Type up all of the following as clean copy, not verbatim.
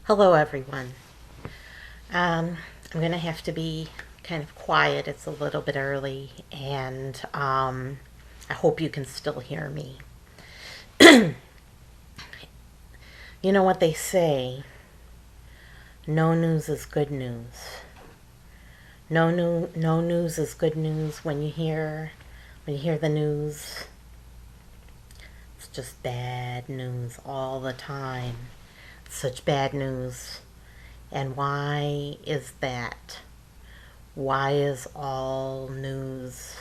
Hello, everyone. I'm going to have to be kind of quiet. It's a little bit early, and I hope you can still hear me. You know what they say, no news is good news. No news is good news when you hear the news. It's just bad news all the time. Such bad news. And why is that? Why is all news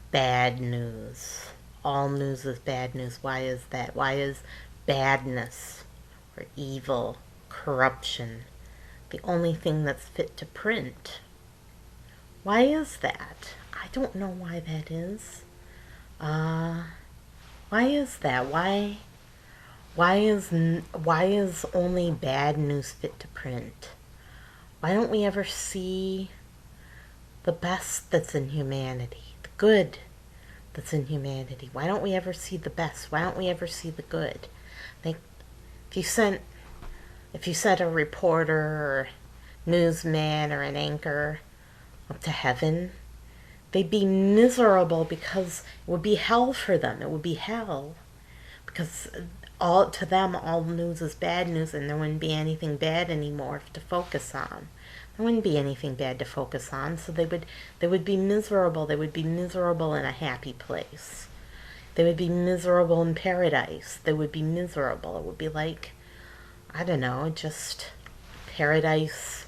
bad news? All news is bad news. Why is that? Why is badness or evil, corruption, the only thing that's fit to print? Why is that? I don't know why that is. Why is that? Why is only bad news fit to print? Why don't we ever see the best that's in humanity, the good that's in humanity? Why don't we ever see the best? Why don't we ever see the good? Like, if you sent a reporter or newsman or an anchor up to heaven, they'd be miserable because it would be hell for them. It would be hell because to them all news is bad news, and there wouldn't be anything bad anymore to focus on. There wouldn't be anything bad to focus on, so they would be miserable. They would be miserable in a happy place. They would be miserable in paradise. They would be miserable. It would be like, I don't know, just paradise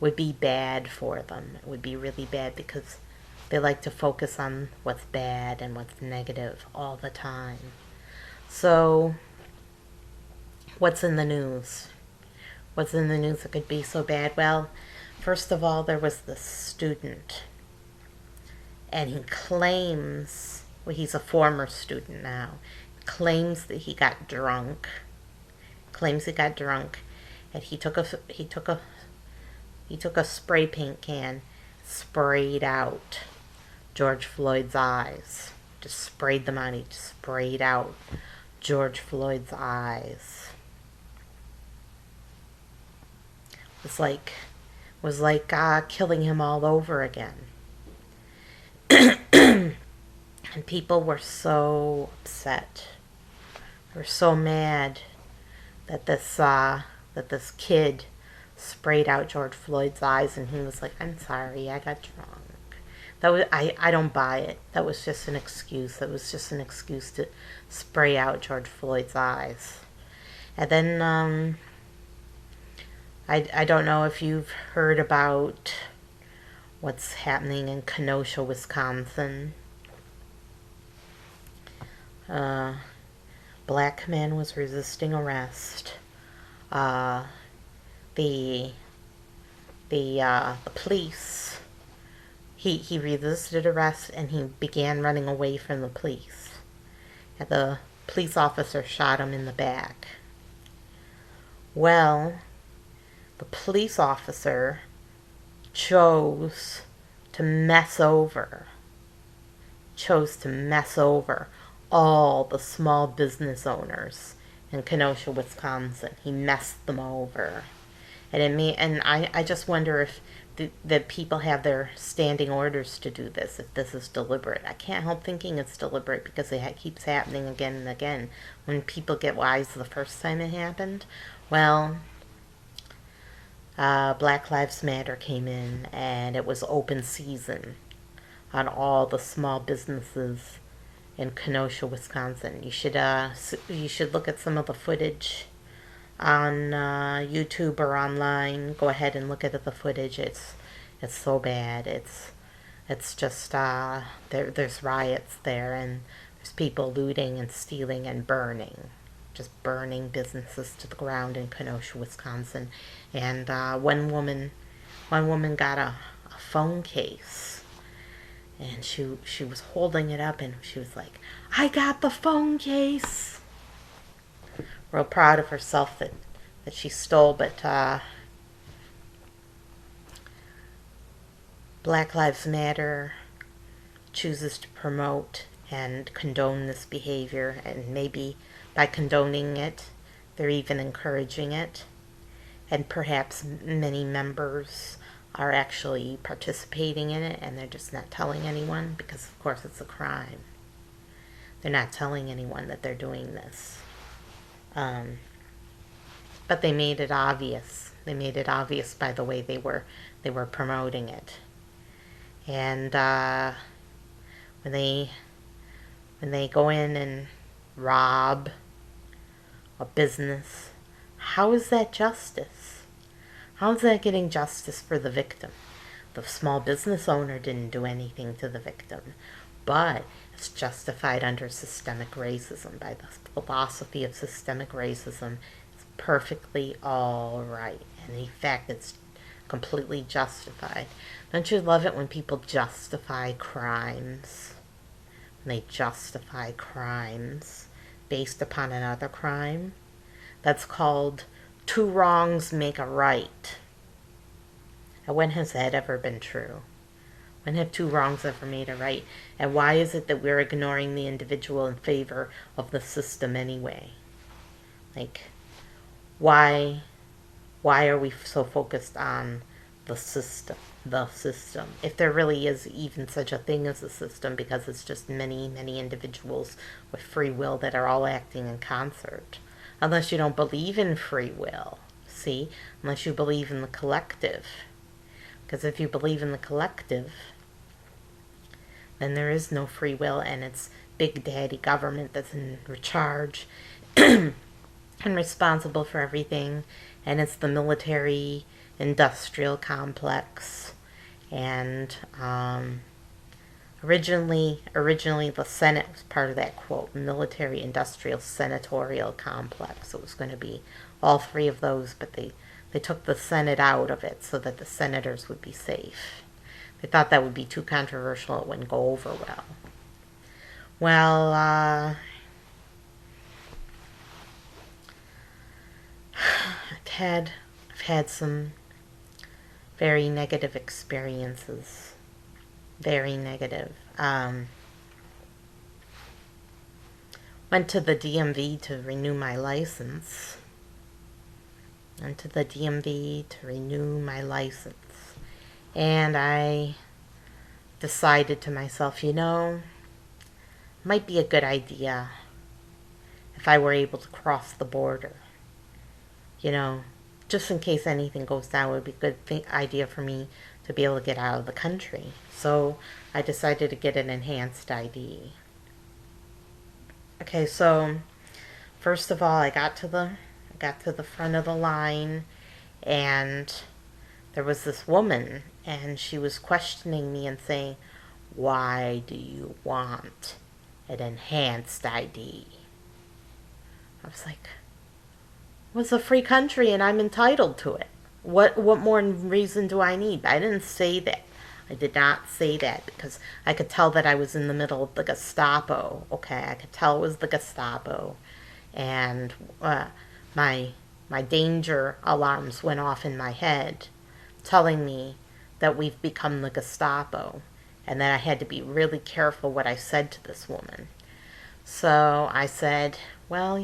would be bad for them. It would be really bad because they like to focus on what's bad and what's negative all the time. So, what's in the news? What's in the news that could be so bad? Well, first of all, there was this student, and he claims, well, he's a former student now, claims that he got drunk, and he took a spray paint can, sprayed out George Floyd's eyes, just sprayed them on. He just sprayed out George Floyd's eyes. It was like killing him all over again. And people were so upset. They were so mad that this kid sprayed out George Floyd's eyes, and he was like, "I'm sorry, I got drunk." I don't buy it. That was just an excuse. That was just an excuse to spray out George Floyd's eyes. And then I don't know if you've heard about what's happening in Kenosha, Wisconsin. Black man was resisting arrest. The police. He resisted arrest, and he began running away from the police. And the police officer shot him in the back. Well, the police officer chose to mess over all the small business owners in Kenosha, Wisconsin. He messed them over. And I just wonder if the people have their standing orders to do this, if this is deliberate. I can't help thinking it's deliberate because it keeps happening again and again. When people get wise the first time it happened, well, Black Lives Matter came in, and it was open season on all the small businesses in Kenosha, Wisconsin. You should look at some of the footage on YouTube or online. Go ahead and look at the footage. It's so bad. It's just there's riots there, and there's people looting and stealing and burning, just burning businesses to the ground in Kenosha, Wisconsin. And one woman got a phone case, and she was holding it up, and she was like, "I got the phone case." Real proud of herself that she stole, but Black Lives Matter chooses to promote and condone this behavior, and maybe by condoning it, they're even encouraging it. and perhaps many members are actually participating in it and they're just not telling anyone because, of course, it's a crime. They're not telling anyone that they're doing this. But they made it obvious. They made it obvious by the way they were promoting it. And when they go in and rob a business, how is that justice? How is that getting justice for the victim? The small business owner didn't do anything to the victim, but it's justified under systemic racism. By the philosophy of systemic racism, it's perfectly all right. And in fact, it's completely justified. Don't you love it when people justify crimes? When they justify crimes based upon another crime? That's called two wrongs make a right. And when has that ever been true? When have two wrongs ever made a right? And why is it that we're ignoring the individual in favor of the system anyway? Like, why are we so focused on the system? The system. If there really is even such a thing as a system, because it's just many, many individuals with free will that are all acting in concert. Unless you don't believe in free will. See? Unless you believe in the collective. Because if you believe in the collective, then there is no free will, and it's Big Daddy government that's in charge and responsible for everything. And it's the military industrial complex. And originally the Senate was part of that quote, military industrial senatorial complex. It was going to be all three of those, but they took the Senate out of it so that the senators would be safe. They thought that would be too controversial. It wouldn't go over well. Well, I've had some very negative experiences. Very negative. Went to the DMV to renew my license. And I decided to myself, might be a good idea if I were able to cross the border. Just in case anything goes down, it would be a good idea for me to be able to get out of the country. So I decided to get an enhanced ID. Okay, so first of all, I got to the front of the line, and there was this woman, and she was questioning me and saying, "Why do you want an enhanced ID?" I was like, well, it's a free country and I'm entitled to it. What more reason do I need? I didn't say that. I did not say that because I could tell that I was in the middle of the Gestapo. Okay, I could tell it was the Gestapo. And my danger alarms went off in my head, telling me that we've become the Gestapo and that I had to be really careful what I said to this woman. So I said, well,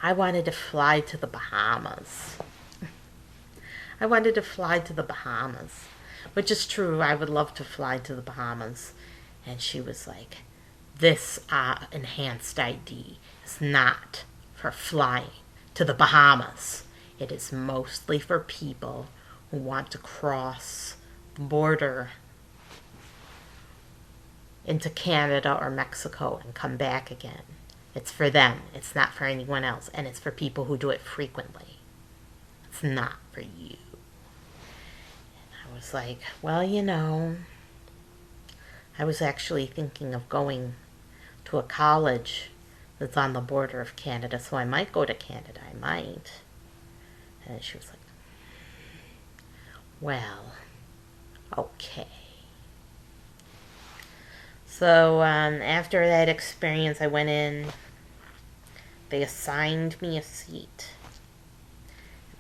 I wanted to fly to the Bahamas. Which is true. I would love to fly to the Bahamas. And she was like, this enhanced ID is not for flying to the Bahamas. It is mostly for people who want to cross the border into Canada or Mexico and come back again. It's for them. It's not for anyone else. And it's for people who do it frequently. It's not for you. And I was like, well, I was actually thinking of going to a college that's on the border of Canada, so I might go to Canada. I might. And she was like, well, okay. So after that experience, I went in. They assigned me a seat.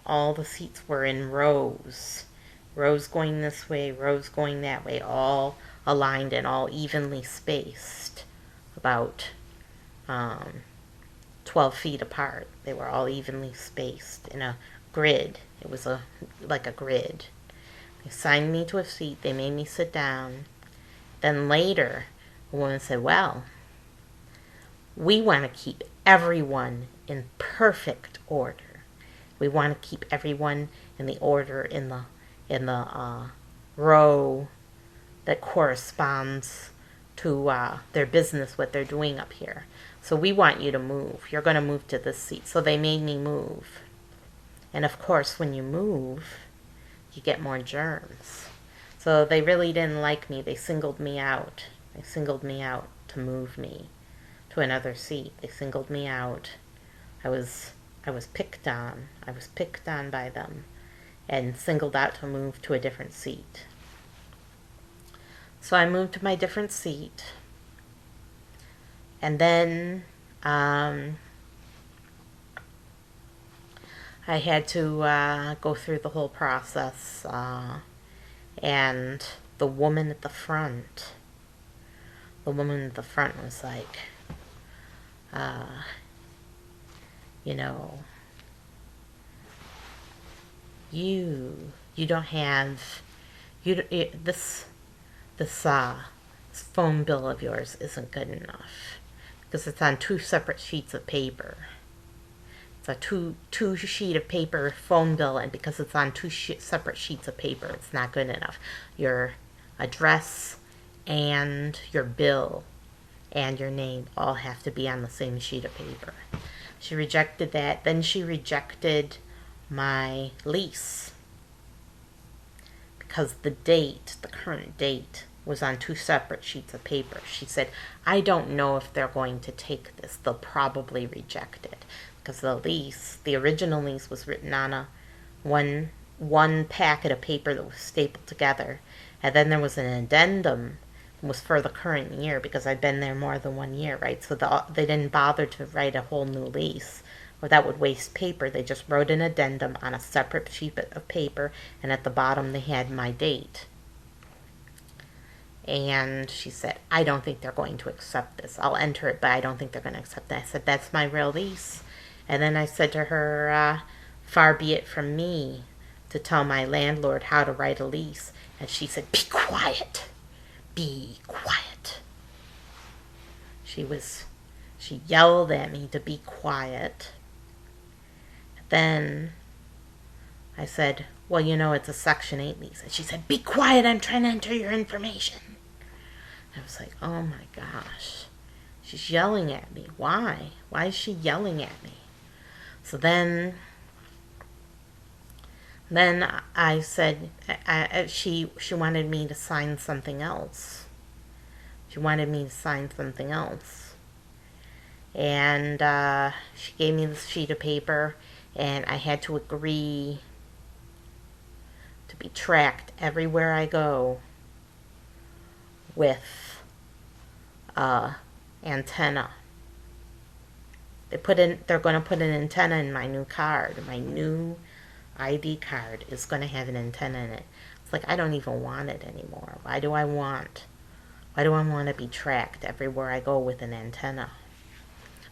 All the seats were in rows. Rows going this way, rows going that way, all aligned and all evenly spaced. About 12 feet apart. They were all evenly spaced in a grid. It was like a grid. They assigned me to a seat. They made me sit down. Then later, a woman said, well, we want to keep everyone in perfect order. We want to keep everyone in the order in the row that corresponds to their business, what they're doing up here. So we want you to move. You're going to move to this seat. So they made me move. And of course, when you move, you get more germs. So they really didn't like me. They singled me out. They singled me out to move me to another seat. They singled me out. I was picked on. I was picked on by them and singled out to move to a different seat. So I moved to my different seat. And then I had to go through the whole process. And the woman at the front was like, you know, you don't have, this phone bill of yours isn't good enough because it's on 2 separate sheets of paper. It's a two sheet of paper phone bill, and because it's on 2 separate sheets of paper, it's not good enough. Your address and your bill and your name all have to be on the same sheet of paper. She rejected that. Then she rejected my lease because the current date, was on 2 separate sheets of paper. She said, I don't know if they're going to take this. They'll probably reject it because the original lease was written on a one packet of paper that was stapled together. And then there was an addendum. It was for the current year because I'd been there more than 1 year, right? So they didn't bother to write a whole new lease, or that would waste paper. They just wrote an addendum on a separate sheet of paper, and at the bottom they had my date. And she said, I don't think they're going to accept this. I'll enter it, but I don't think they're going to accept that. I said, that's my real lease. And then I said to her, far be it from me to tell my landlord how to write a lease. And she said, be quiet. Be quiet. She yelled at me to be quiet. Then I said, well, you know, it's a Section 8 lease. And she said, be quiet, I'm trying to enter your information. I was like, oh my gosh. She's yelling at me. Why? Why is she yelling at me? So then I said, she wanted me to sign something else. She wanted me to sign something else. And she gave me this sheet of paper, and I had to agree to be tracked everywhere I go with antenna. They're going to put an antenna in my new card. My new ID card is going to have an antenna in it. It's like, I don't even want it anymore. Why do I want to be tracked everywhere I go with an antenna?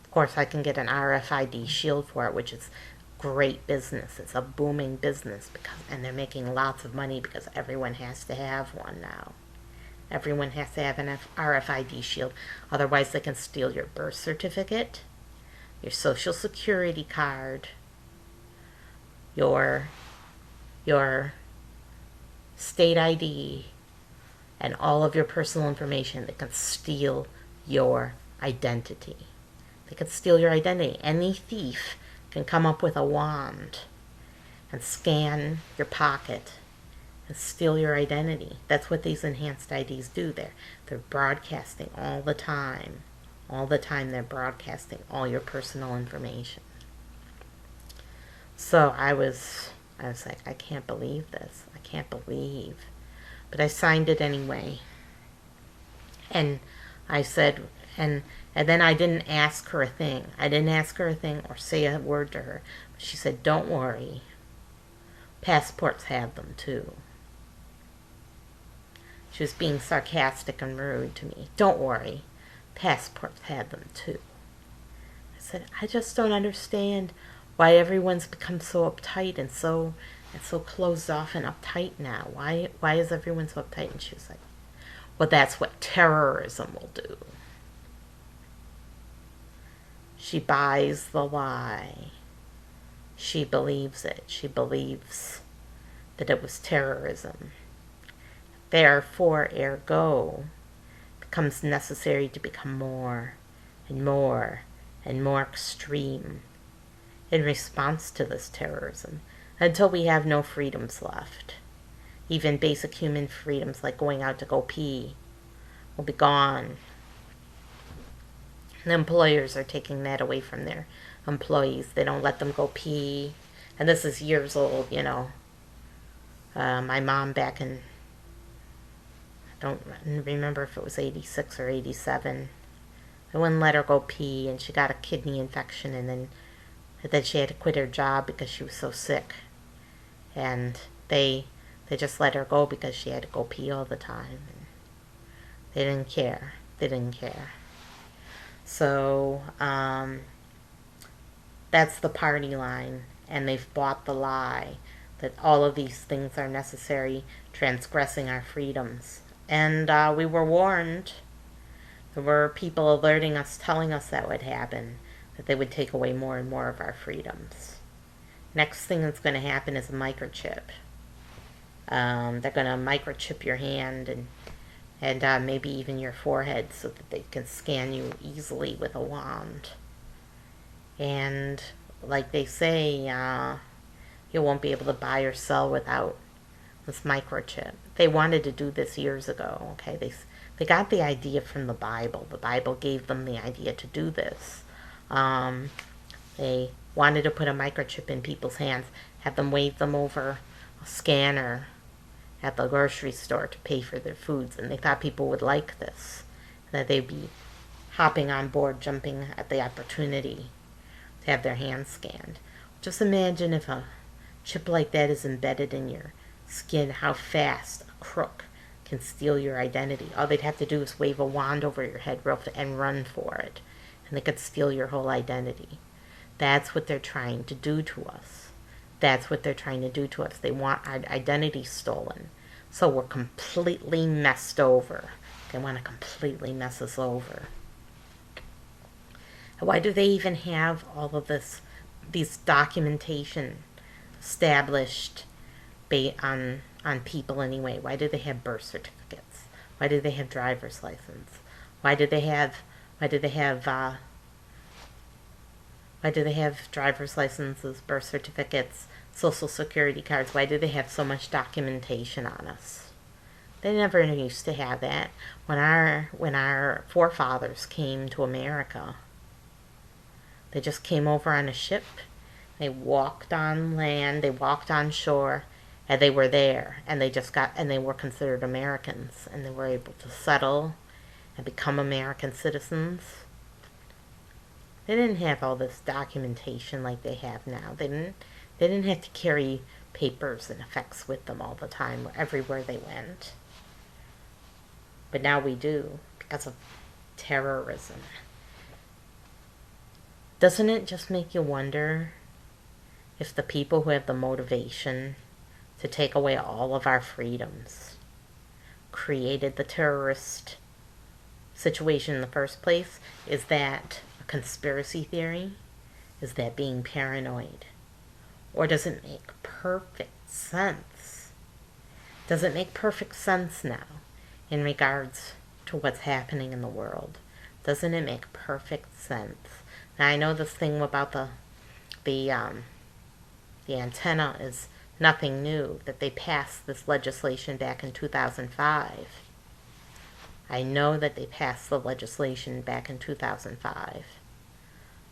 Of course, I can get an RFID shield for it, which is great business. It's a booming business and they're making lots of money because everyone has to have one now. Everyone has to have an RFID shield. Otherwise, they can steal your birth certificate, your social security card, your state ID, and all of your personal information. They can steal your identity. They can steal your identity. Any thief can come up with a wand and scan your pocket and steal your identity. That's what these enhanced IDs do. They're broadcasting all the time. All the time they're broadcasting all your personal information. So I was like, I can't believe this. I can't believe. But I signed it anyway. And I said, and then I didn't ask her a thing. I didn't ask her a thing or say a word to her. But she said, don't worry. Passports have them too. She was being sarcastic and rude to me. Don't worry. Passports had them too. I said, I just don't understand why everyone's become so uptight and so closed off and uptight now. Why is everyone so uptight? And she was like, well, that's what terrorism will do. She buys the lie. She believes it. She believes that it was terrorism. Therefore, ergo, becomes necessary to become more and more and more extreme in response to this terrorism until we have no freedoms left. Even basic human freedoms like going out to go pee will be gone. The employers are taking that away from their employees. They don't let them go pee. And this is years old, you know. My mom back in, I don't remember if it was 86 or 87. They wouldn't let her go pee, and she got a kidney infection, and then she had to quit her job because she was so sick. And they just let her go because she had to go pee all the time. And they didn't care. They didn't care. So that's the party line, and they've bought the lie that all of these things are necessary, transgressing our freedoms. And we were warned. There were people alerting us, telling us that would happen, that they would take away more and more of our freedoms. Next thing that's going to happen is a microchip. They're going to microchip your hand and maybe even your forehead so that they can scan you easily with a wand. And like they say, you won't be able to buy or sell without this microchip. They wanted to do this years ago, okay? They got the idea from the Bible. The Bible gave them the idea to do this. They wanted to put a microchip in people's hands, have them wave them over a scanner at the grocery store to pay for their foods, and they thought people would like this, that they'd be hopping on board, jumping at the opportunity to have their hands scanned. Just imagine if a chip like that is embedded in your skin, how fast a crook can steal your identity. All they'd have to do is wave a wand over your head and run for it, and they could steal your whole identity. That's what they're trying to do to us. That's what they're trying to do to us. They want our identity stolen. So we're completely messed over. They want to completely mess us over. Why do they even have all of these documentation established on people anyway? Why do they have birth certificates? Why do they have driver's license? Why do they have driver's licenses, birth certificates, social security cards? Why do they have so much documentation on us? They never used to have that. When our forefathers came to America, they just came over on a ship. They walked on land, they walked on shore, and they were there, and they were considered Americans, and they were able to settle and become American citizens. They didn't have all this documentation like they have now. They didn't have to carry papers and effects with them all the time, everywhere they went. But now we do, because of terrorism. Doesn't it just make you wonder if the people who have the motivation to take away all of our freedoms created the terrorist situation in the first place? Is that a conspiracy theory? Is that being paranoid? Or does it make perfect sense? Does it make perfect sense now in regards to what's happening in the world? Doesn't it make perfect sense? Now, I know this thing about the antenna is nothing new, that they passed this legislation back in 2005. I know that they passed the legislation back in 2005.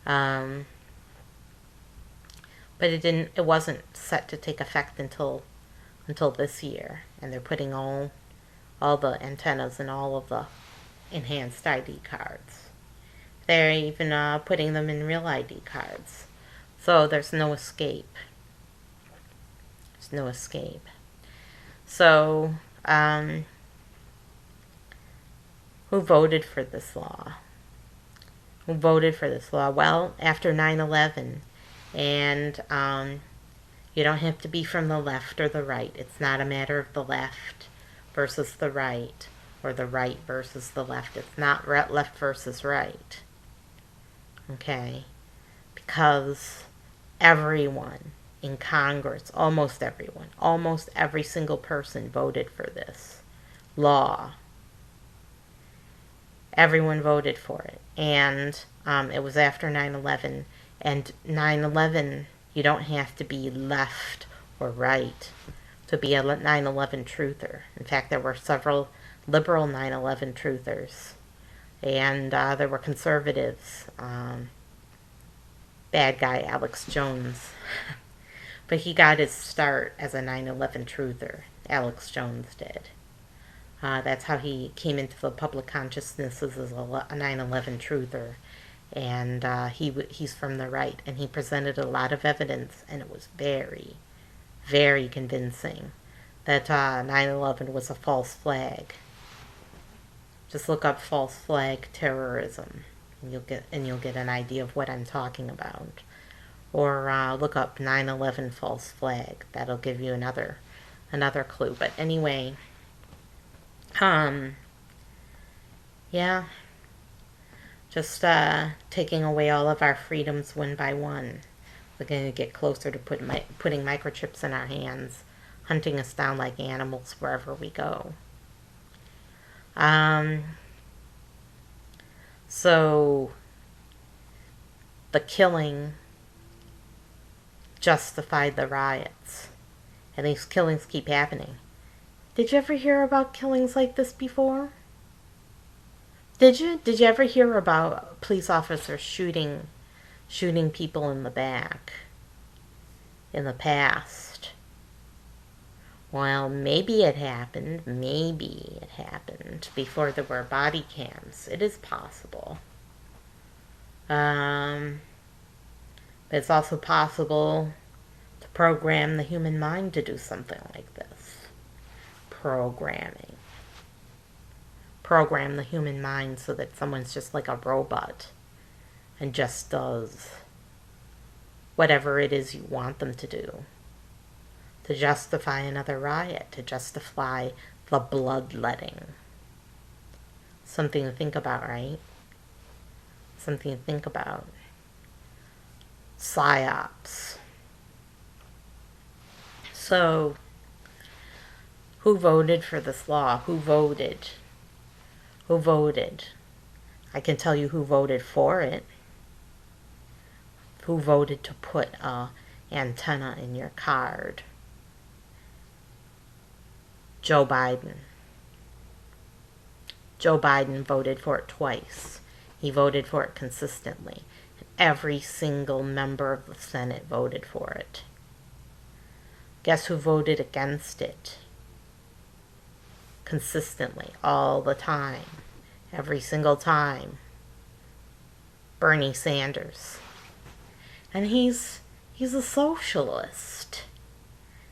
But it wasn't set to take effect until this year, and they're putting all the antennas in all of the enhanced ID cards. They're even putting them in real ID cards. So there's no escape. There's no escape. So, who voted for this law? who voted for this law? Well, after 9/11, and you don't have to be from the left or the right. It's not a matter of the left versus the right, or the right versus the left. It's not left versus right. Okay? Because everyone in Congress, almost everyone, almost every single person voted for this law. Everyone voted for it. And it was after 9/11. And 9/11, you don't have to be left or right to be a 9/11 truther. In fact, there were several liberal 9/11 truthers. And there were conservatives. Bad guy Alex Jones. But he got his start as a 9/11 truther. Alex Jones did. That's how he came into the public consciousness as a 9/11 truther. And he's from the right. And he presented a lot of evidence. And it was very, very convincing that 9/11 was a false flag. Just look up false flag terrorism. And you'll get an idea of what I'm talking about. Or look up 9/11 false flag. That'll give you another clue. But anyway, yeah, just taking away all of our freedoms one by one. We're going to get closer to putting microchips in our hands, hunting us down like animals wherever we go. So the killing justified the riots. And these killings keep happening. Did you ever hear about killings like this before? Did you? Did you ever hear about police officers shooting people in the back in the past? Well, maybe it happened. Maybe it happened before there were body cams. It is possible. But it's also possible to program the human mind to do something like this. Program the human mind so that someone's just like a robot and just does whatever it is you want them to do. To justify another riot, to justify the bloodletting. Something to think about, right? Something to think about. Psy Ops. So, who voted for this law? Who voted? Who voted? I can tell you who voted for it. Who voted to put an antenna in your card? Joe Biden. Joe Biden voted for it twice. He voted for it consistently. Every single member of the Senate voted for it. Guess who voted against it? Consistently, all the time. Every single time. Bernie Sanders. And he's a socialist.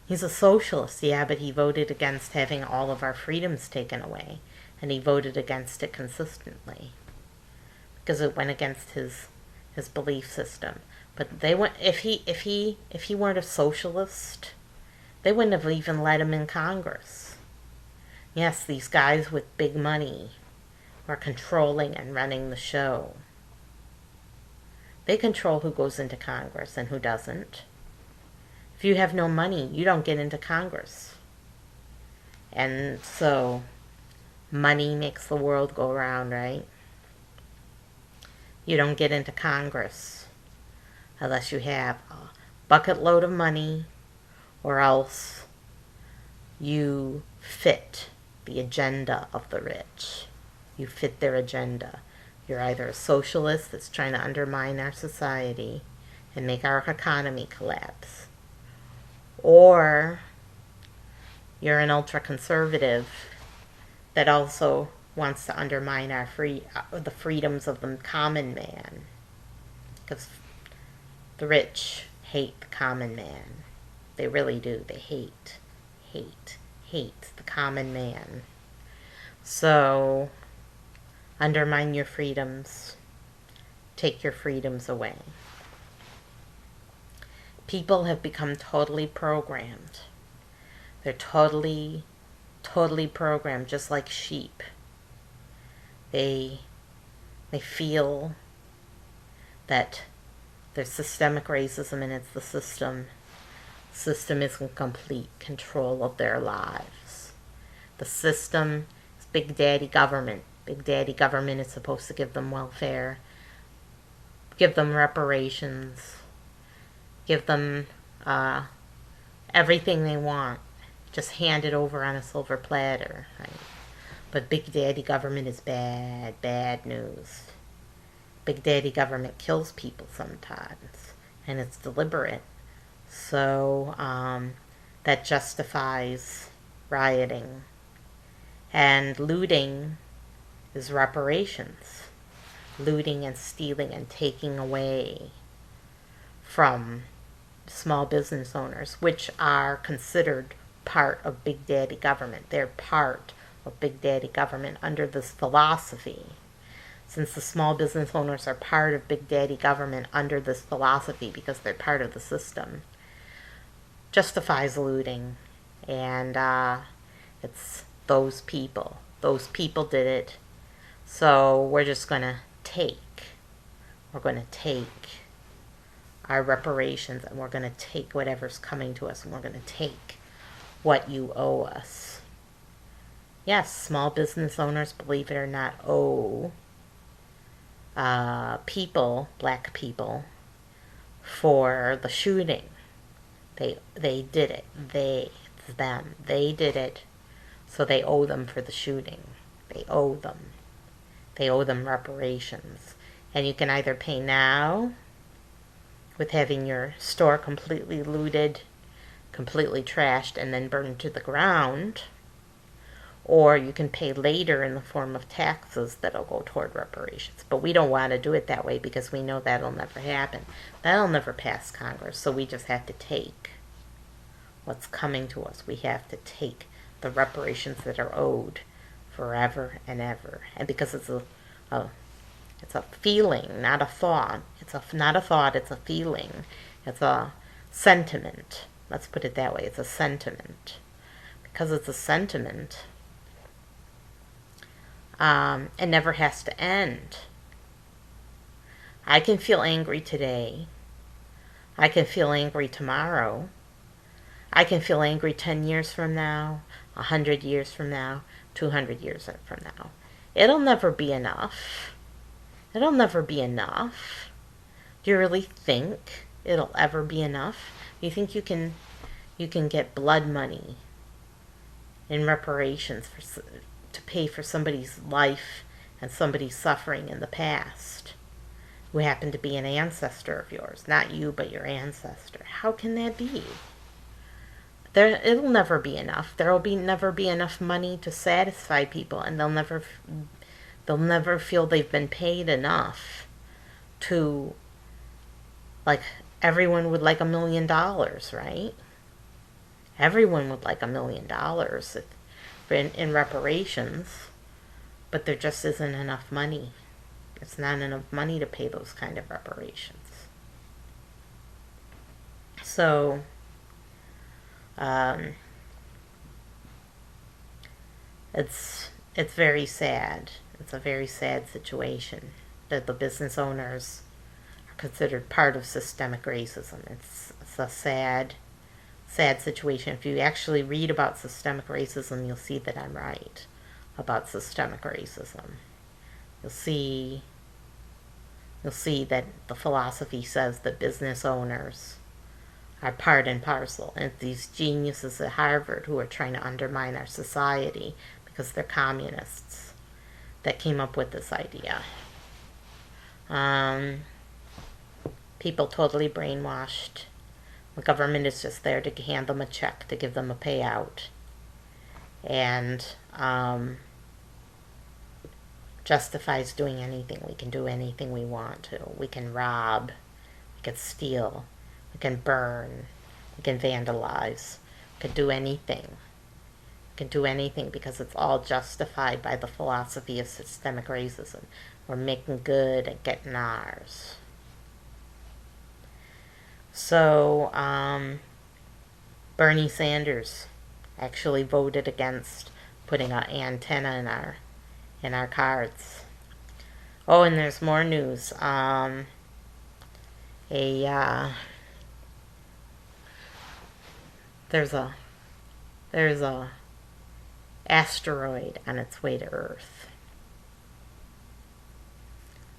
He's a socialist, yeah, but he voted against having all of our freedoms taken away. And he voted against it consistently. Because it went against his belief system. But they went if he weren't a socialist, they wouldn't have even let him in Congress. Yes, these guys with big money are controlling and running the show. They control who goes into Congress and who doesn't. If you have no money, you don't get into Congress. And so, money makes the world go round, right? You don't get into Congress unless you have a bucket load of money, or else you fit the agenda of the rich. You fit their agenda. You're either a socialist that's trying to undermine our society and make our economy collapse, or you're an ultra-conservative that also wants to undermine our the freedoms of the common man. Because the rich hate the common man. They really do. They hate the common man. So, undermine your freedoms take your freedoms away. People have become totally programmed. They're totally programmed, just like sheep. They feel that there's systemic racism and it's the system. System is in complete control of their lives. The system is Big Daddy government. Big Daddy government is supposed to give them welfare, give them reparations, give them everything they want. Just hand it over on a silver platter, right? But Big Daddy government is bad news. Big Daddy government kills people sometimes, and it's deliberate. So that justifies rioting. And looting is reparations. Looting and stealing and taking away from small business owners, which are considered part of Big Daddy government. They're part of Big Daddy government under this philosophy. Since the small business owners are part of Big Daddy government under this philosophy because they're part of the system, justifies looting. And it's those people. Those people did it. So we're just going to take. We're going to take our reparations, and we're going to take whatever's coming to us, and we're going to take what you owe us. Yes, small business owners, believe it or not, owe people, black people, for the shooting. They did it. They did it. So they owe them for the shooting. They owe them. They owe them reparations. And you can either pay now with having your store completely looted, completely trashed, and then burned to the ground, or you can pay later in the form of taxes that'll go toward reparations. But we don't want to do it that way because we know that'll never happen. That'll never pass Congress, so we just have to take what's coming to us. We have to take the reparations that are owed forever and ever. And because it's a feeling, not a thought. It's not a thought, it's a feeling. It's a sentiment. Let's put it that way. It's a sentiment. Because it's a sentiment, it never has to end. I can feel angry today. I can feel angry tomorrow. I can feel angry 10 years from now, 100 years from now, 200 years from now. It'll never be enough. It'll never be enough. Do you really think it'll ever be enough? Do you think you can get blood money in reparations to pay for somebody's life and somebody's suffering in the past who happened to be an ancestor of yours? Not you, but your ancestor. How can that be? It'll never be enough. There'll never be enough money to satisfy people, and they'll never feel they've been paid enough to, like, everyone would like $1 million, right? Everyone would like $1 million in reparations, but there just isn't enough money. It's not enough money to pay those kind of reparations. So, it's very sad. It's a very sad situation that the business owners are considered part of systemic racism. It's a sad situation. If you actually read about systemic racism, you'll see that I'm right about systemic racism. You'll see that the philosophy says that business owners are part and parcel, and these geniuses at Harvard who are trying to undermine our society because they're communists that came up with this idea. People totally brainwashed. The government is just there to hand them a check, to give them a payout, and justifies doing anything. We can do anything we want to. We can rob, we can steal, we can burn, we can vandalize, we can do anything. We can do anything because it's all justified by the philosophy of systemic racism. We're making good at getting ours. So, Bernie Sanders actually voted against putting an antenna in our cards. Oh, and there's more news. There's a asteroid on its way to Earth.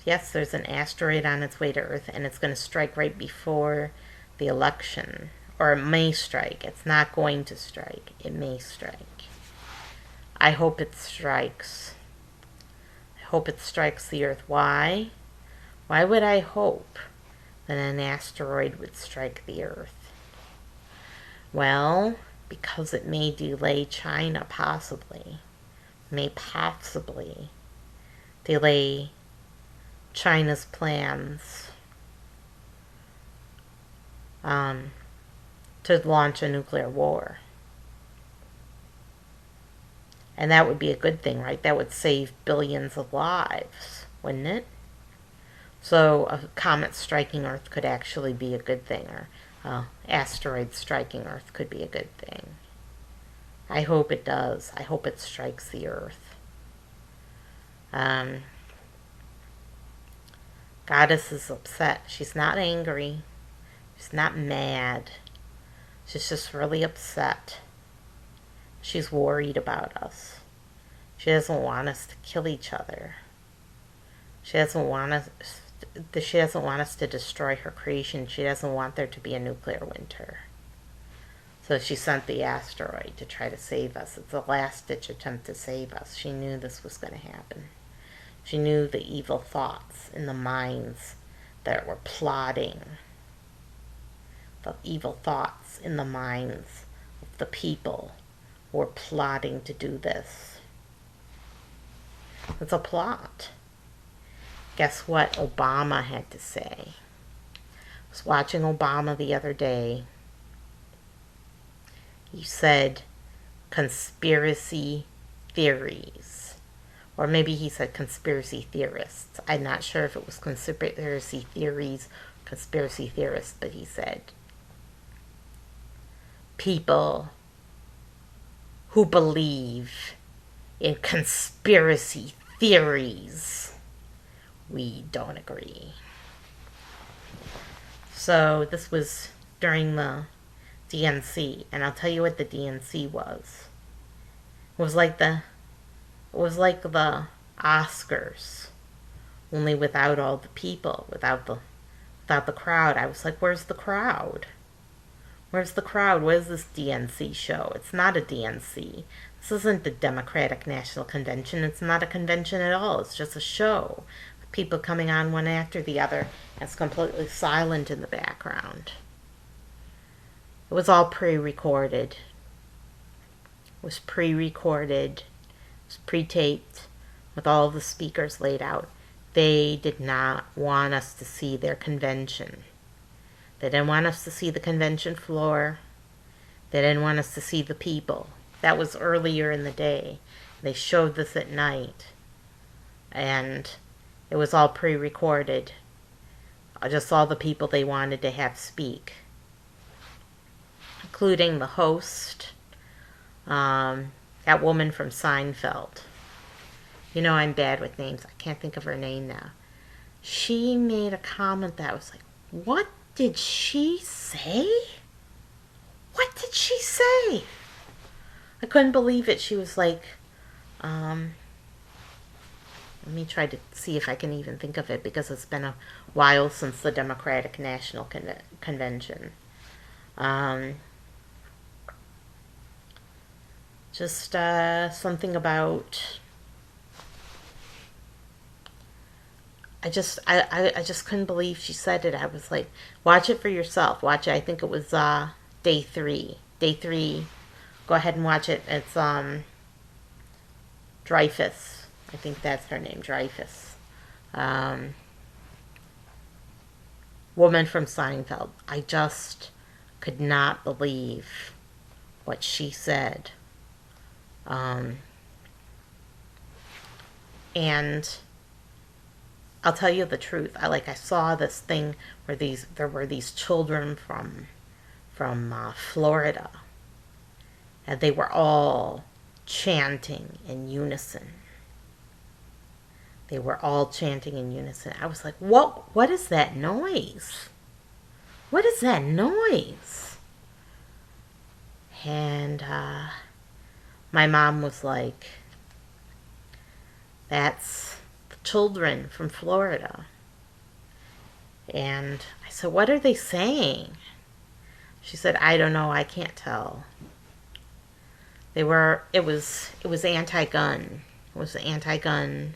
Yes, there's an asteroid on its way to Earth, and it's going to strike right before the election. Or it may strike. It's not going to strike. It may strike. I hope it strikes. I hope it strikes the Earth. Why? Why would I hope that an asteroid would strike the Earth? Well, because it may delay China, possibly. May possibly delay China's plans to launch a nuclear war. And that would be a good thing, right? That would save billions of lives, wouldn't it? So a comet striking Earth could actually be a good thing, or asteroid striking Earth could be a good thing. I hope it does. I hope it strikes the Earth. Goddess is upset. She's not angry. She's not mad. She's just really upset. She's worried about us. She doesn't want us to kill each other. She doesn't want us to destroy her creation. She doesn't want there to be a nuclear winter. So she sent the asteroid to try to save us. It's a last-ditch attempt to save us. She knew this was going to happen. She knew the evil thoughts in the minds that were plotting. The evil thoughts in the minds of the people who were plotting to do this. It's a plot. Guess what Obama had to say? I was watching Obama the other day. He said conspiracy theories. Or maybe he said conspiracy theorists. I'm not sure if it was conspiracy theories, conspiracy theorists, but he said people who believe in conspiracy theories, we don't agree. So this was during the DNC, and I'll tell you what the DNC was. It was like the Oscars, only without all the people, without the crowd. I was like, where's the crowd? Where's the crowd? What is this DNC show? It's not a DNC. This isn't the Democratic National Convention. It's not a convention at all. It's just a show. People coming on one after the other. And it's completely silent in the background. It was all pre-recorded. It was pre-recorded. It was pre-taped with all of the speakers laid out. They did not want us to see their convention. They didn't want us to see the convention floor. They didn't want us to see the people. That was earlier in the day. They showed this at night. And it was all pre-recorded. Just all the people they wanted to have speak. Including the host. That woman from Seinfeld. You know I'm bad with names. I can't think of her name now. She made a comment that was like, what did she say? What did she say? I couldn't believe it. She was like, let me try to see if I can even think of it, because it's been a while since the Democratic National Convention. Just something about... I just couldn't believe she said it. I was like, watch it for yourself. Watch it. I think it was day 3. Day 3. Go ahead and watch it. It's Dreyfus. I think that's her name, Dreyfus. Woman from Seinfeld. I just could not believe what she said. And I'll tell you the truth. I saw this thing where there were these children from Florida, and they were all chanting in unison. They were all chanting in unison. I was like, what is that noise? What is that noise? And my mom was like, that's the children from Florida. And I said, what are they saying? She said, I don't know, I can't tell. It was anti-gun. It was anti-gun,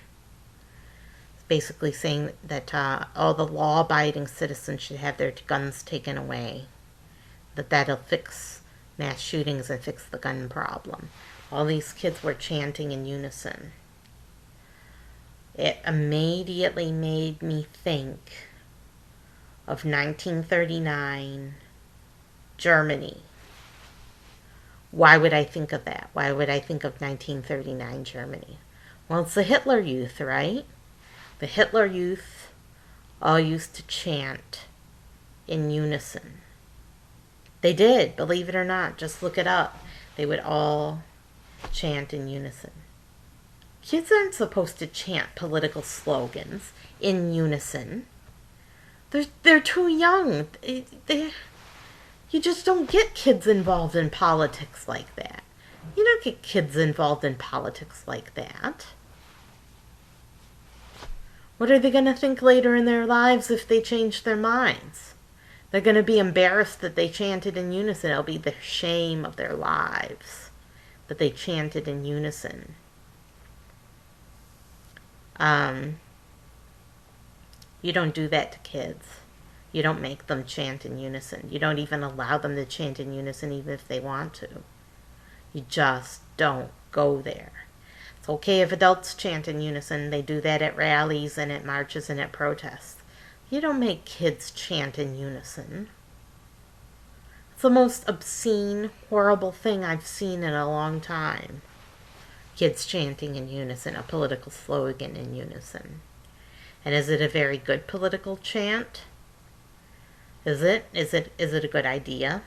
basically saying that all the law-abiding citizens should have their guns taken away. That'll fix mass shootings and fix the gun problem. All these kids were chanting in unison. It immediately made me think of 1939 Germany. Why would I think of that? Why would I think of 1939 Germany? Well, it's the Hitler Youth, right? The Hitler Youth all used to chant in unison. They did, believe it or not. Just look it up. They would all chant in unison. Kids aren't supposed to chant political slogans in unison. They're too young. You just don't get kids involved in politics like that. You don't get kids involved in politics like that. What are they going to think later in their lives if they change their minds? They're going to be embarrassed that they chanted in unison. It'll be the shame of their lives that they chanted in unison. You don't do that to kids. You don't make them chant in unison. You don't even allow them to chant in unison even if they want to. You just don't go there. It's okay if adults chant in unison. They do that at rallies and at marches and at protests. You don't make kids chant in unison. It's the most obscene, horrible thing I've seen in a long time. Kids chanting in unison, a political slogan in unison. And is it a very good political chant? Is it a good idea?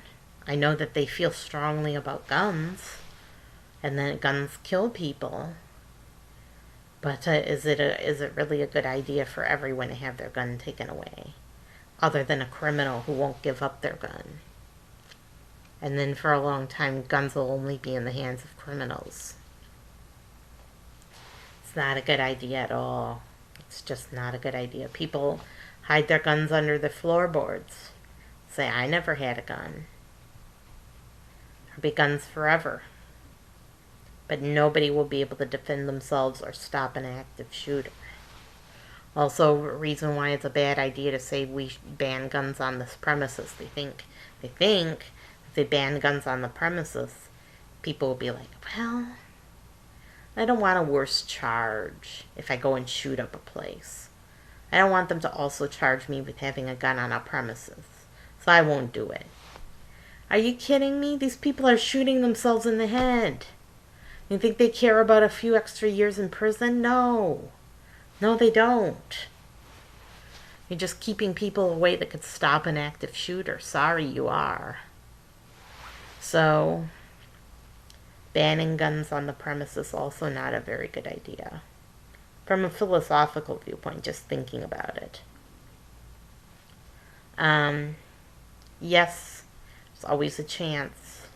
I know that they feel strongly about guns, and that guns kill people. But is it really a good idea for everyone to have their gun taken away, other than a criminal who won't give up their gun? And then for a long time, guns will only be in the hands of criminals. It's not a good idea at all. It's just not a good idea. People hide their guns under the floorboards. Say, I never had a gun. There'll be guns forever. But nobody will be able to defend themselves or stop an active shooter. Also, a reason why it's a bad idea to say we ban guns on this premises. They think if they ban guns on the premises, people will be like, well, I don't want a worse charge if I go and shoot up a place. I don't want them to also charge me with having a gun on our premises. So I won't do it. Are you kidding me? These people are shooting themselves in the head. You think they care about a few extra years in prison? No. No, they don't. You're just keeping people away that could stop an active shooter. Sorry, you are. So, banning guns on the premises also not a very good idea. From a philosophical viewpoint, just thinking about it. Yes, there's always a chance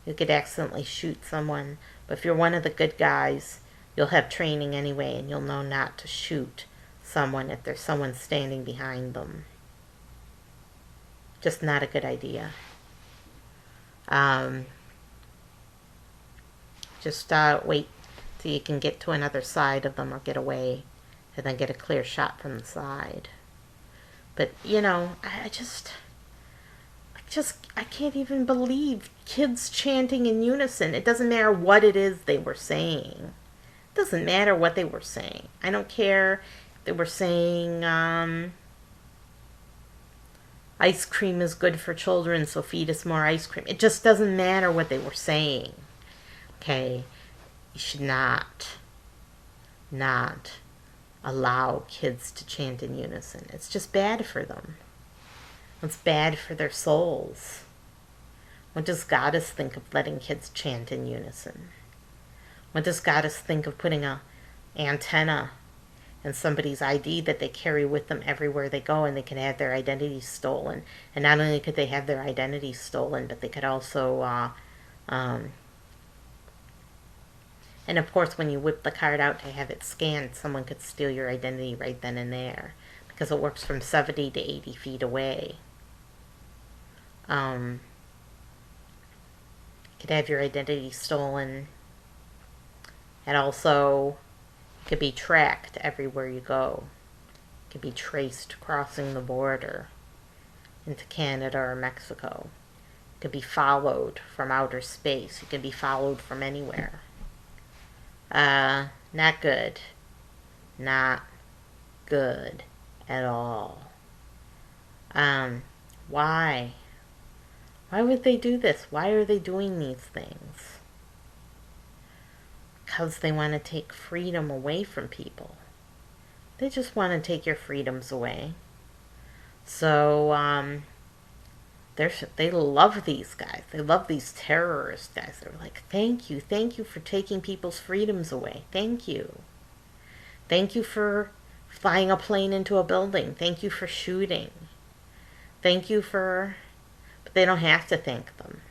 you could accidentally shoot someone, but if you're one of the good guys, you'll have training anyway, and you'll know not to shoot someone if there's someone standing behind them. Just not a good idea. Just wait till you can get to another side of them or get away, and then get a clear shot from the side. But, you know, I can't even believe kids chanting in unison. It doesn't matter what it is they were saying. It doesn't matter what they were saying. I don't care if they were saying, ice cream is good for children, so feed us more ice cream. It just doesn't matter what they were saying. Okay? You should not allow kids to chant in unison. It's just bad for them. It's bad for their souls. What does Goddess think of letting kids chant in unison? What does Goddess think of putting a antenna in somebody's ID that they carry with them everywhere they go, and they can have their identity stolen? And not only could they have their identity stolen, but they could also, and of course when you whip the card out to have it scanned, someone could steal your identity right then and there, because it works from 70 to 80 feet away. You could have your identity stolen, and also it could be tracked everywhere you go. It could be traced crossing the border into Canada or Mexico. It could be followed from outer space. It could be followed from anywhere. Not good. Not good at all. Why? Why would they do this? Why are they doing these things? Because they want to take freedom away from people. They just want to take your freedoms away. So, they love these guys. They love these terrorist guys. They're like, thank you for taking people's freedoms away. Thank you. Thank you for flying a plane into a building. Thank you for shooting. Thank you for... But they don't have to thank them,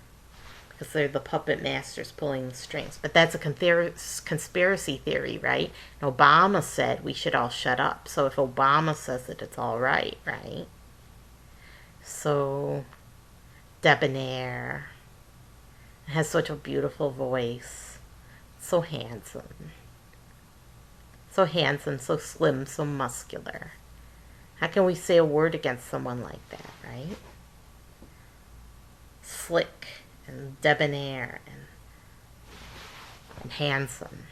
because they're the puppet masters pulling the strings. But that's a conspiracy theory, right? And Obama said we should all shut up. So if Obama says it, it's all right, right? So debonair. Has such a beautiful voice. So handsome. So handsome, so slim, so muscular. How can we say a word against someone like that, right? Slick and debonair and handsome.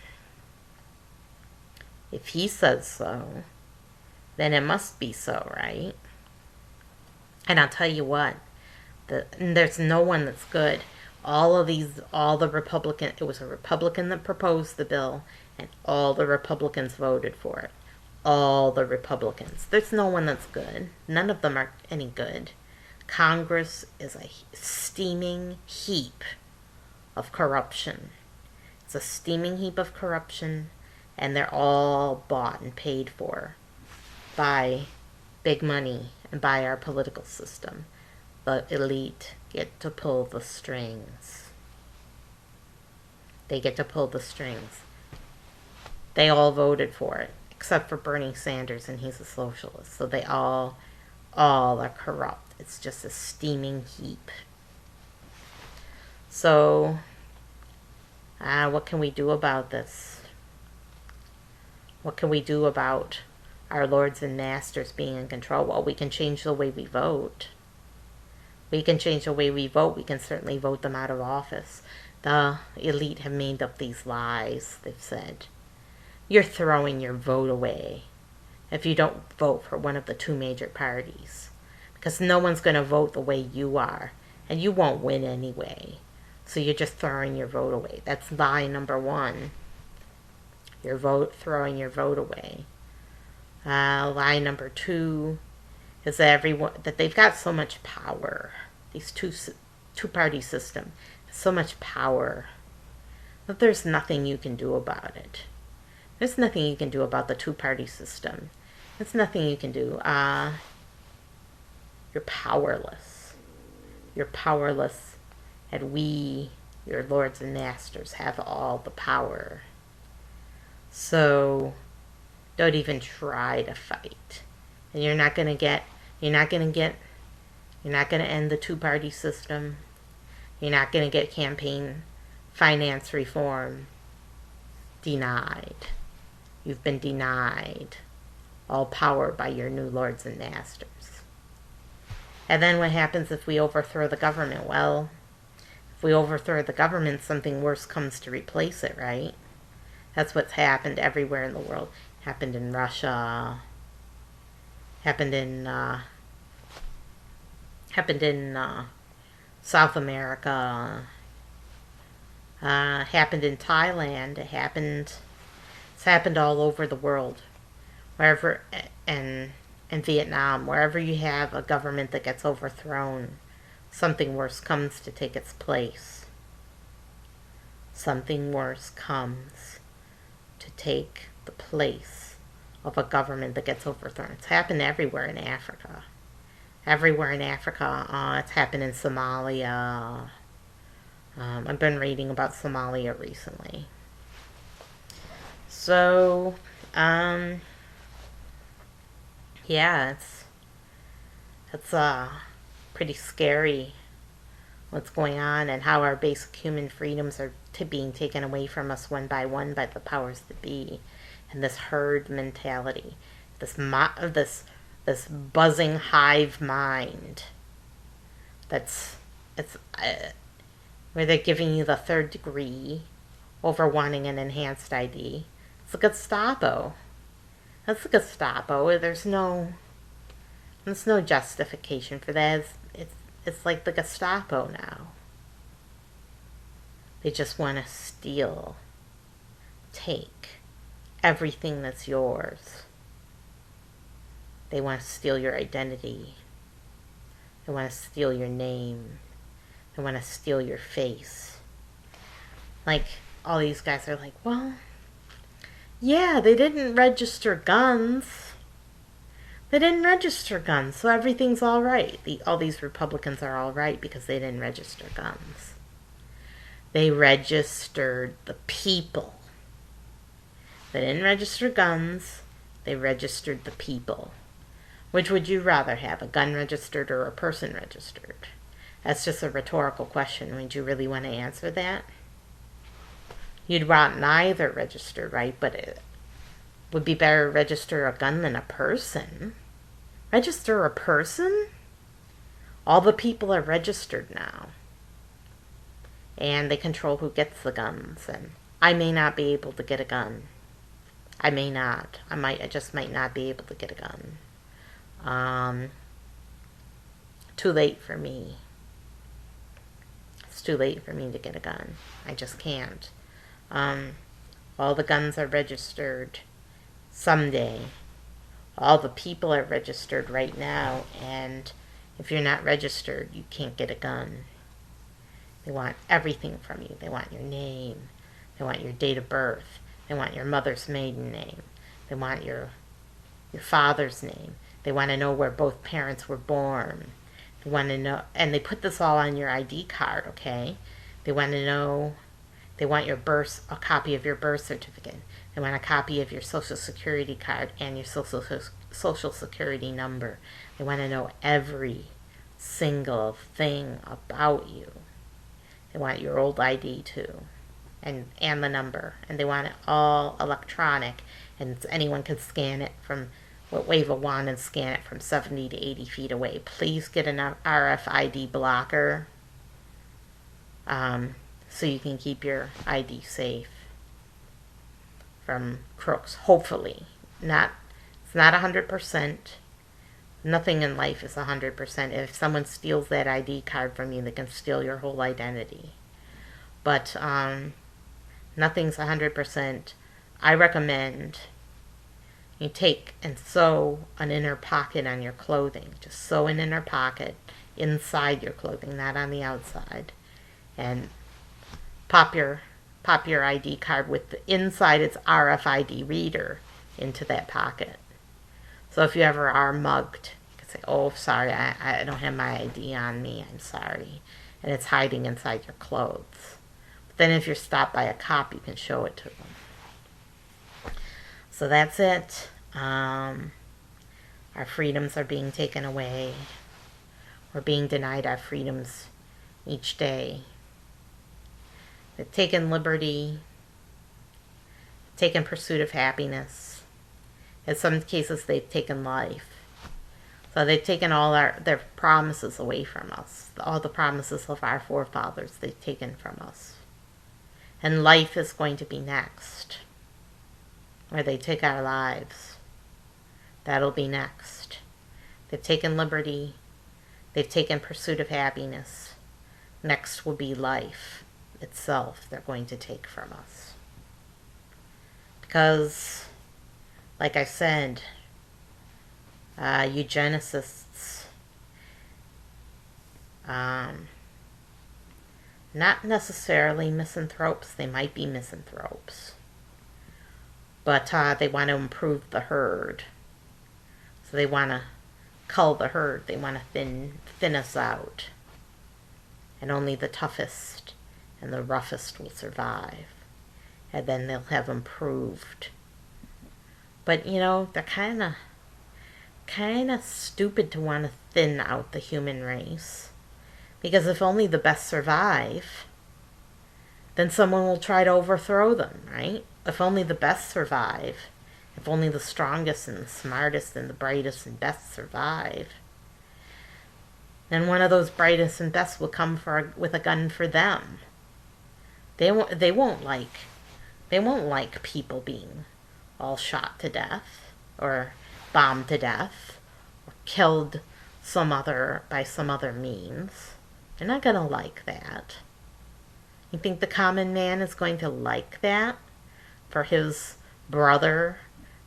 If he says so, then it must be so, right? And I'll tell you what, there's no one that's good. All the Republicans, it was a Republican that proposed the bill, and all the Republicans voted for it. All the Republicans. There's no one that's good. None of them are any good. Congress is a steaming heap of corruption. It's a steaming heap of corruption, and they're all bought and paid for by big money and by our political system. The elite get to pull the strings. They get to pull the strings. They all voted for it, except for Bernie Sanders, and he's a socialist. So they all are corrupt. It's just a steaming heap. So, what can we do about this? What can we do about our lords and masters being in control? Well, we can change the way we vote. We can change the way we vote. We can certainly vote them out of office. The elite have made up these lies. They've said, you're throwing your vote away if you don't vote for one of the two major parties, because no one's going to vote the way you are, and you won't win anyway. So you're just throwing your vote away. That's lie number one. Throwing your vote away. Lie number two is that they've got so much power. These two-party system has so much power that there's nothing you can do about it. There's nothing you can do about the two-party system. There's nothing you can do. You're powerless. You're powerless, and we, your lords and masters, have all the power. So don't even try to fight. And you're not going to end the two-party system. You're not going to get campaign finance reform. Denied. You've been denied all power by your new lords and masters. And then what happens if we overthrow the government? Well, if we overthrow the government, something worse comes to replace it, right? That's what's happened everywhere in the world. Happened in Russia. Happened in South America. Happened in Thailand. It's happened all over the world, wherever, and in Vietnam, wherever you have a government that gets overthrown, something worse comes to take its place. Something worse comes to take the place of a government that gets overthrown. It's happened everywhere in Africa. Everywhere in Africa. It's happened in Somalia. I've been reading about Somalia recently. So, yeah, it's pretty scary what's going on and how our basic human freedoms are being taken away from us one by the powers that be, and this herd mentality, this buzzing hive mind. Where they're giving you the third degree over wanting an enhanced ID. It's the Gestapo. That's the Gestapo. There's no justification for that. It's like the Gestapo now. They just want to steal, take everything that's yours. They want to steal your identity. They want to steal your name. They want to steal your face. Like, all these guys are like, well, yeah, they didn't register guns. They didn't register guns, so everything's all right. All these Republicans are all right because they didn't register guns. They registered the people. They didn't register guns. They registered the people. Which would you rather have, a gun registered or a person registered? That's just a rhetorical question. Would you really want to answer that? You'd want neither registered, right? But it would be better to register a gun than a person. Register a person? All the people are registered now. And they control who gets the guns. And I may not be able to get a gun. I may not. I just might not be able to get a gun. Too late for me. It's too late for me to get a gun. I just can't. All the guns are registered someday. All the people are registered right now, and if you're not registered, you can't get a gun. They want everything from you. They want your name. They want your date of birth. They want your mother's maiden name. They want your father's name. They want to know where both parents were born. They want to know, and they put this all on your ID card, okay? They want to know, they want a copy of your birth certificate. They want a copy of your social security card and your social security number. They want to know every single thing about you. They want your old ID too, and the number. And they want it all electronic, and anyone can scan it wave a wand and scan it from 70 to 80 feet away. Please get an RFID blocker so you can keep your ID safe from crooks. Hopefully. It's not 100%. Nothing in life is 100%. If someone steals that ID card from you, they can steal your whole identity. But nothing's 100%. I recommend you take and sew an inner pocket on your clothing. Just sew an inner pocket inside your clothing, not on the outside. And pop your ID card with inside its RFID reader into that pocket. So if you ever are mugged, you can say, oh, sorry, I don't have my ID on me, I'm sorry. And it's hiding inside your clothes. But then if you're stopped by a cop, you can show it to them. So that's it. Our freedoms are being taken away. We're being denied our freedoms each day. They've taken liberty, taken pursuit of happiness. In some cases, they've taken life. So they've taken all their promises away from us. All the promises of our forefathers they've taken from us. And life is going to be next. Where they take our lives. That'll be next. They've taken liberty. They've taken pursuit of happiness. Next will be life itself they're going to take from us. Because like I said, eugenicists, not necessarily misanthropes. They might be misanthropes, but they want to improve the herd. So they want to cull the herd. They want to thin us out. And only the toughest and the roughest will survive. And then they'll have improved. But, they're kind of stupid to want to thin out the human race. Because if only the best survive, then someone will try to overthrow them, right? If only the best survive, if only the strongest and the smartest and the brightest and best survive, then one of those brightest and best will come with a gun for them. They won't like people being all shot to death or bombed to death or killed by some other means. They're not going to like that. You think the common man is going to like that for his brother,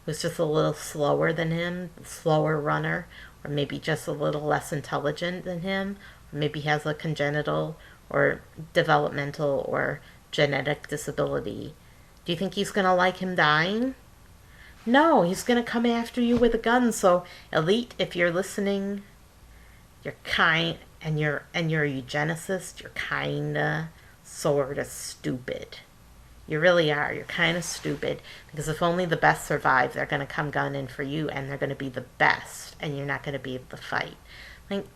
who's just a little slower than him, slower runner, or maybe just a little less intelligent than him, or maybe has a congenital or developmental or genetic disability? Do you think he's going to like him dying? No, he's going to come after you with a gun. So, elite, if you're listening, you're kind, and you're a eugenicist, you're kinda, sorta stupid. You really are. You're kind of stupid, because if only the best survive, they're going to come gunning for you, and they're going to be the best, and you're not going to be able to fight. Like,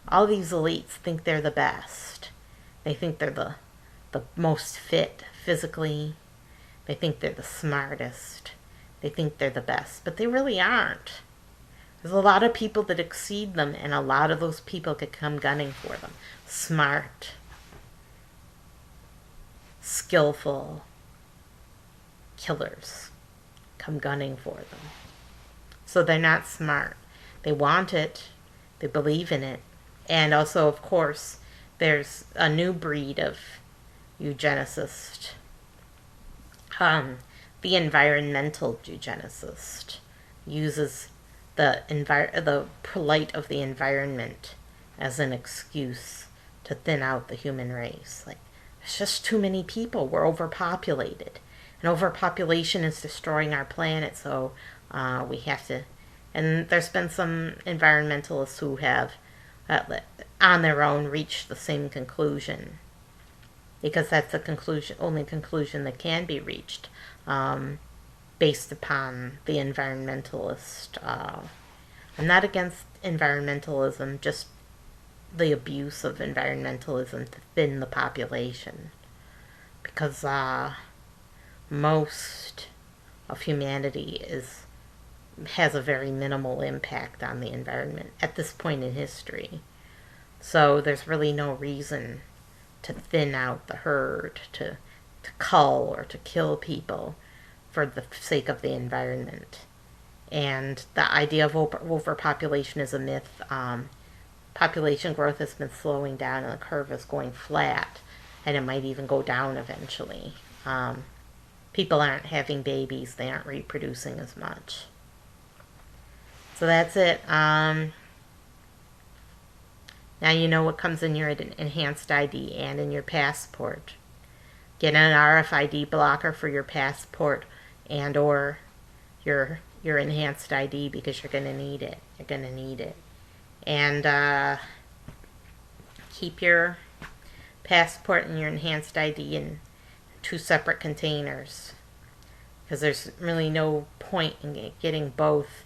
all these elites think they're the best. They think they're the most fit physically. They think they're the smartest. They think they're the best, but they really aren't. There's a lot of people that exceed them, and a lot of those people could come gunning for them. Smart, skillful killers come gunning for them. So they're not smart. They want it. They believe in it. And also, of course, there's a new breed of eugenicist. The environmental eugenicist uses the plight of the environment as an excuse to thin out the human race. Like, there's just too many people. We're overpopulated. And overpopulation is destroying our planet, so we have to... And there's been some environmentalists who have, on their own, reached the same conclusion. Because that's the only conclusion that can be reached. Based upon the environmentalist. I'm not against environmentalism, just the abuse of environmentalism to thin the population. Because most of humanity has a very minimal impact on the environment at this point in history. So there's really no reason to thin out the herd, to cull or to kill people for the sake of the environment. And the idea of overpopulation is a myth. Population growth has been slowing down, and the curve is going flat, and it might even go down eventually. People aren't having babies. They aren't reproducing as much. So that's it. Now you know what comes in your enhanced ID and in your passport. Get an RFID blocker for your passport and or your enhanced ID, because you're going to need it. You're going to need it. And keep your passport and your enhanced ID in 2 separate containers, because there's really no point in getting both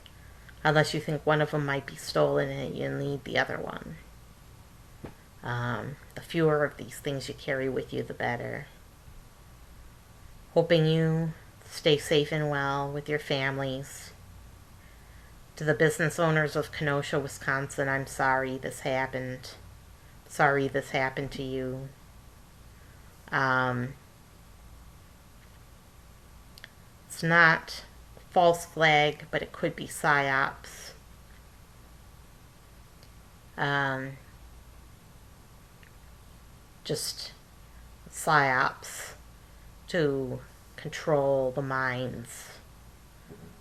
unless you think one of them might be stolen and you need the other one. The fewer of these things you carry with you, the better. Hoping you stay safe and well with your families. To the business owners of Kenosha, Wisconsin, I'm sorry this happened. Sorry this happened to you. It's not false flag, but it could be Psy Ops. Just Psy Ops to control the minds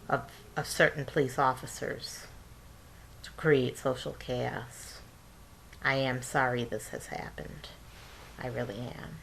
of certain police officers to create social chaos. I am sorry this has happened. I really am.